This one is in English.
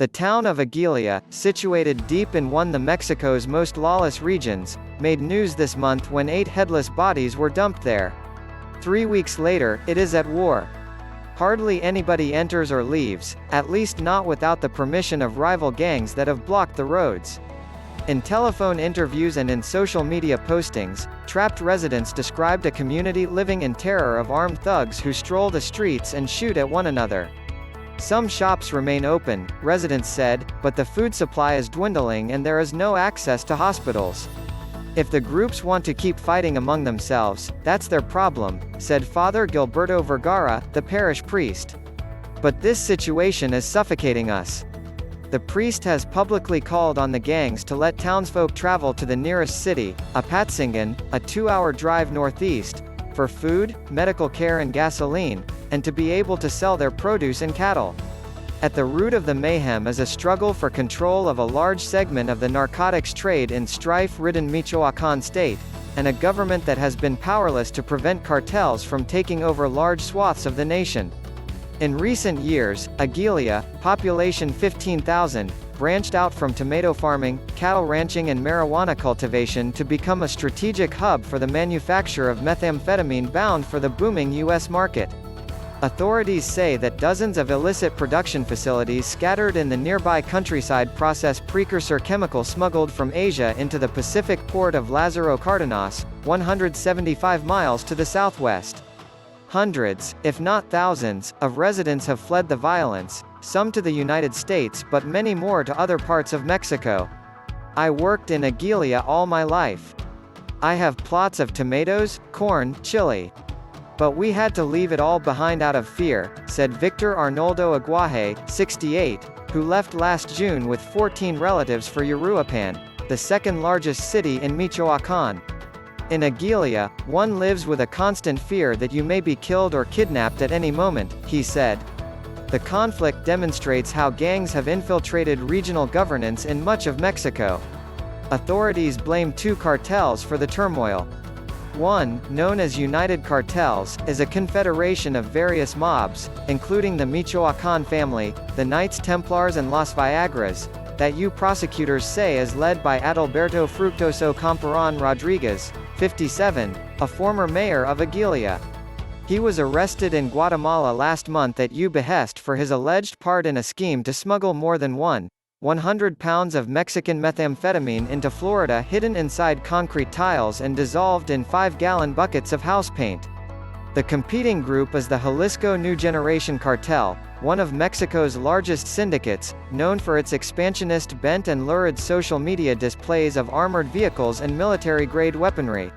The town of Aguililla, situated deep in one of Mexico's most lawless regions, made news this month when 8 headless bodies were dumped there. 3 weeks later, it is at war. Hardly anybody enters or leaves, at least not without the permission of rival gangs that have blocked the roads. In telephone interviews and in social media postings, trapped residents described a community living in terror of armed thugs who stroll the streets and shoot at one another. Some shops remain open, residents said, but the food supply is dwindling and there is no access to hospitals. If the groups want to keep fighting among themselves, that's their problem, said Father Gilberto Vergara, the parish priest. But this situation is suffocating us. The priest has publicly called on the gangs to let townsfolk travel to the nearest city, Apatzingán, a 2-hour drive northeast, for food, medical care and gasoline, and to be able to sell their produce and cattle. At the root of the mayhem is a struggle for control of a large segment of the narcotics trade in strife-ridden Michoacán state, and a government that has been powerless to prevent cartels from taking over large swaths of the nation. In recent years, Aguililla, population 15,000, branched out from tomato farming, cattle ranching and marijuana cultivation to become a strategic hub for the manufacture of methamphetamine bound for the booming U.S. market. Authorities say that dozens of illicit production facilities scattered in the nearby countryside process precursor chemical smuggled from Asia into the Pacific port of Lázaro Cárdenas, 175 miles to the southwest. Hundreds, if not thousands, of residents have fled the violence, some to the United States but many more to other parts of Mexico. I worked in Aguililla all my life. I have plots of tomatoes, corn, chili. But we had to leave it all behind out of fear, said Victor Arnoldo Aguaje, 68, who left last June with 14 relatives for Uruapan, the second largest city in Michoacán. In Aguililla, one lives with a constant fear that you may be killed or kidnapped at any moment, he said. The conflict demonstrates how gangs have infiltrated regional governance in much of Mexico. Authorities blame 2 cartels for the turmoil. One, known as United Cartels, is a confederation of various mobs, including the Michoacán family, the Knights Templars and Las Viagras, that prosecutors say is led by Adalberto Fructuoso Camperan Rodriguez, 57, a former mayor of Aguililla. He was arrested in Guatemala last month at behest for his alleged part in a scheme to smuggle more than 100 pounds of Mexican methamphetamine into Florida hidden inside concrete tiles and dissolved in 5-gallon buckets of house paint. The competing group is the Jalisco New Generation Cartel, one of Mexico's largest syndicates, known for its expansionist bent and lurid social media displays of armored vehicles and military-grade weaponry.